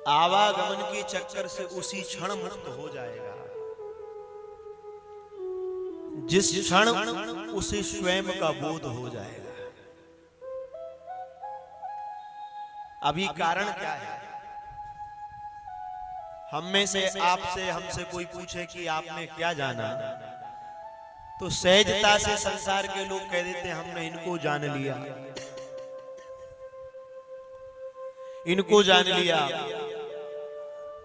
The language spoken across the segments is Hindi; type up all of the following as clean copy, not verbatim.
आवागमन के चक्कर से उसी क्षण मुक्त हो जाएगा जिस क्षण उसे स्वयं का बोध हो जाएगा। अभी कारण क्या है? हम में से आपसे हमसे कोई पूछे कि आपने क्या जाना, तो सहजता से संसार के लोग कह देते हैं हमने इनको जान लिया, इनको जान लिया।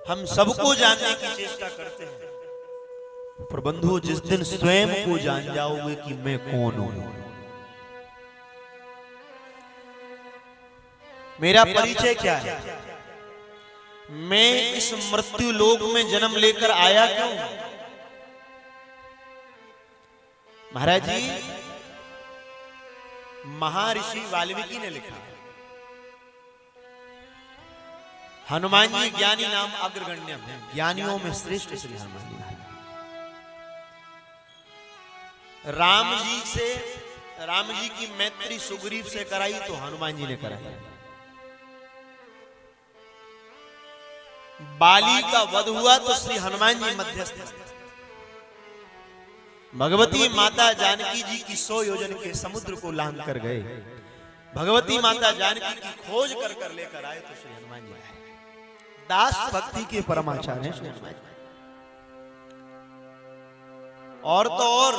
हम सबको जानने की चेष्टा करते हैं, पर बंधु जिस दिन स्वयं को जान जाओगे कि मैं कौन हूं, मेरा परिचय क्या है, मैं इस मृत्यु लोक में जन्म लेकर आया क्यों? महाराज जी, महर्षि वाल्मीकि ने लिखा, हनुमान जी ज्ञानी नाम अग्रगण्य है, ज्ञानियों में श्रेष्ठ श्री हनुमान जी। राम जी की मैत्री सुग्रीव से कराई तो हनुमान जी ने कराई। बाली का वध हुआ तो श्री हनुमान जी मध्यस्थ। भगवती माता जानकी जी की 100 योजन के समुद्र को लांघ कर गए, भगवती माता जानकी की खोज कर कर लेकर आए तो श्री हनुमान जी आए। दास भक्ति के परमाचार्य हैं श्री हनुमान जी। और तो और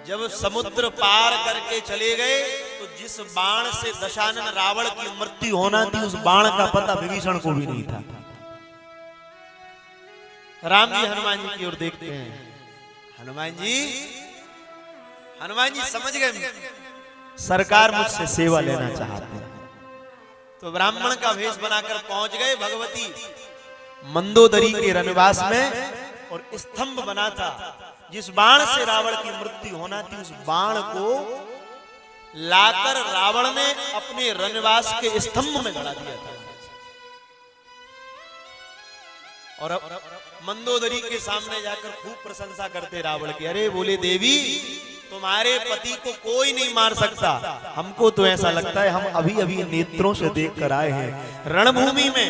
जब समुद्र पार करके चले गए तो जिस बाण से दशानन रावण की मृत्यु होना थी, उस बाण का पता विभीषण को भी नहीं था। राम जी हनुमान जी की ओर देखते हैं, हनुमान जी समझ गए सरकार मुझसे सेवा लेना चाहते हैं, तो ब्राह्मण का भेष बनाकर पहुंच गए भगवती मंदोदरी के रनवास में। और स्तंभ बना था, जिस बाण से रावण की मृत्यु होना थी, उस बाण को लाकर रावण ने अपने रनवास के स्तंभ में गड़ा दिया था। और मंदोदरी के सामने जाकर खूब प्रशंसा करते रावण की, अरे बोले देवी, तुम्हारे पति को कोई नहीं मार सकता, हमको तो ऐसा लगता है हम अभी अभी नेत्रों से देख कर आए हैं, रणभूमि में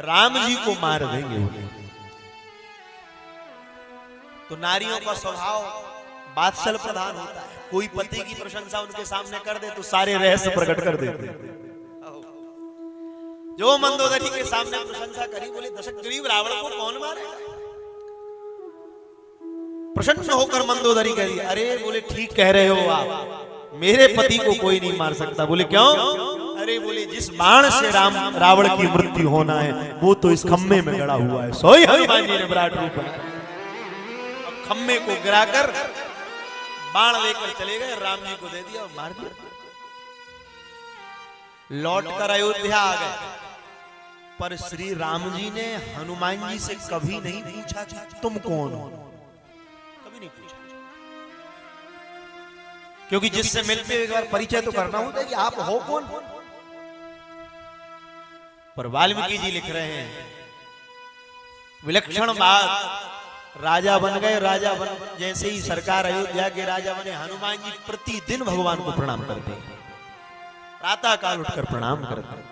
राम जी को मार देंगे। बोले तो नारियों का स्वभाव बात्सल प्रधान होता है, कोई पति की प्रशंसा उनके सामने कर दे तो सारे रहस्य प्रकट कर देते। जो मंदोदरी के सामने प्रशंसा करी, बोले दशग्रीव रावण को कौन मारेगा? प्रसन्न होकर मंदोदरी कही, अरे बोले ठीक कह रहे हो आप, मेरे पति को कोई नहीं मार सकता। बोले क्यों? अरे बोले जिस बाण से रावण की मृत्यु होना है वो तो इस खम्मे में गड़ा हुआ है। सोई हनुमान जी ने विराट रूप बनाया, खम्मे को गिराकर बाण लेकर चले गए, राम जी को दे दिया और मार दिया। लौटकर अयोध्या आ गए, पर श्री राम जी ने हनुमान जी से कभी नहीं पूछा कि तुम कौन हो, कभी नहीं पूछा, क्योंकि जिससे मिलते एक बार परिचय तो करना होता है कि आप हो कौन। पर वाल्मीकि जी लिख रहे हैं विलक्षण बात, राजा बन गए, राजा बन जैसे ही सरकार अयोध्या के राजा बने, हनुमान जी प्रतिदिन भगवान को प्रणाम करते हैं, प्रातः काल उठकर प्रणाम करते हैं।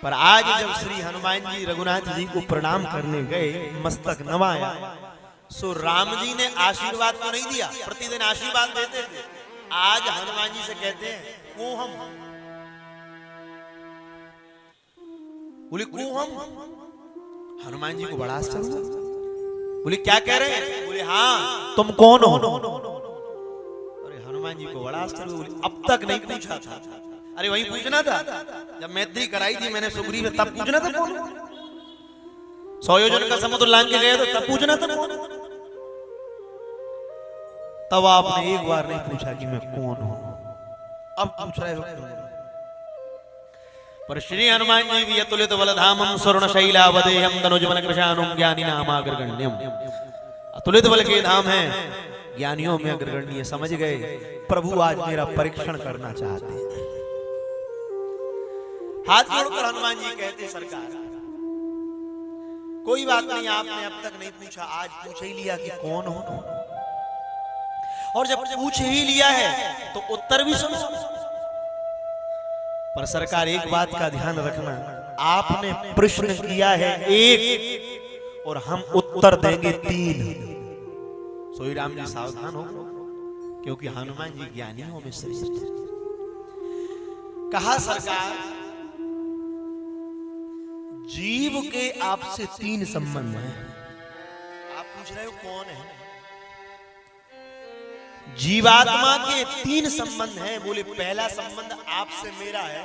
पर आज जब श्री हनुमान जी रघुनाथ जी को प्रणाम करने गए, मस्तक नवाया, सो राम जी ने आशीर्वाद तो नहीं दिया, प्रतिदिन आशीर्वाद देते थे, आज हनुमान जी से कहते हैं को हम। बोले को हम? हनुमान जी को बड़ा आश्चर्य हुआ, बोले क्या कह रहे हैं? बोले हाँ तुम कौन हो? अरे हनुमान जी को बड़ा आश्चर्य, बोले अब तक नहीं पूछा था। अरे वही पूछना था जब मैत्री कराई थी मैंने सुग्रीव, तब पूछना था कौन? 100 योजन का समुद्र लांघ के गए तो तब पूछना था कौन? तब आपने एक बार नहीं पूछा कि मैं कौन हूं, अब पूछ रहे हो। पर श्री हनुमान जी भी अतुलित बलधामम स्वर्णशैलावदेहम तनुजवन कृशानुम ज्ञानी नामाग्रगण्यम, अतुलित बल के धाम है, ज्ञानियों में अग्रगण्य। समझ गए प्रभु आज मेरा परीक्षण करना चाहते हैं। हाथ जोड़कर हनुमान जी कहते सरकार कोई बात नहीं, आपने अब तक नहीं पूछा, आज पूछ ही लिया कि कौन हो, और जब पूछ ही लिया है तो उत्तर भी सुनो। पर सरकार एक बात का ध्यान रखना, आपने प्रश्न किया है एक और हम उत्तर देंगे 3। सोई राम जी सावधान हो, क्योंकि हनुमान जी ज्ञानियों में श्रेष्ठ। कहा सरकार, जीव के आपसे 3 संबंध हैं। आप पूछ रहे हो कौन है? जीवात्मा के 3 संबंध हैं। बोले पहला संबंध आपसे मेरा है।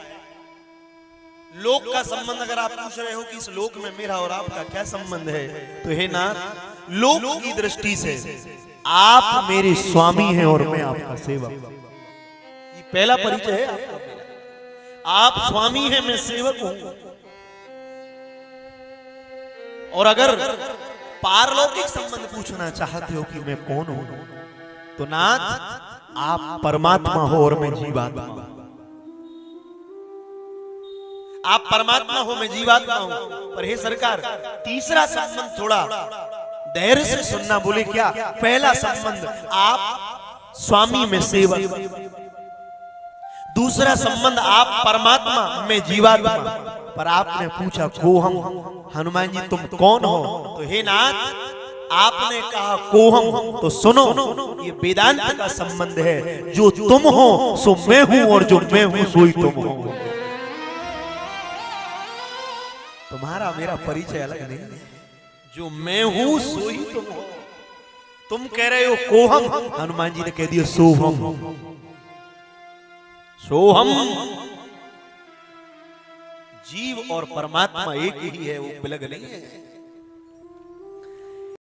लोक का संबंध अगर आप पूछ रहे हो कि इस लोक में मेरा और आपका क्या संबंध है, तो हे नाथ, लोक की दृष्टि से आप मेरे स्वामी हैं और मैं आपका सेवक। ये पहला परिचय है आपका। आप स्वामी हैं, मैं सेवक हूं। और अगर पारलौकिक संबंध पूछना चाहते हो कि मैं कौन हूं, तो नाथ आप परमात्मा हो और मैं जीवात्मा हूं। आप परमात्मा हो, मैं जीवात्मा हूं। पर हे सरकार, तीसरा संबंध थोड़ा धैर्य से सुनना। बोले क्या? पहला संबंध आप स्वामी में सेवक, दूसरा संबंध आप परमात्मा में जीवात्मा। पर आपने पूछा कोहम, हनुमान जी तुम कौन हो? तो हे नाथ, आपने कहा कोहम, तो सुनो, ये वेदांत का संबंध है। जो तुम हो सो मैं हूं और जो मैं हूं सोई तुम हो। तुम्हारा मेरा परिचय अलग नहीं है। जो मैं हूं सोई तुम हो। तुम कह रहे हो कोहम, हनुमान जी ने कह दिया सोहम। सोहम, जीव और परमात्मा एक ही है, वो अलग नहीं है।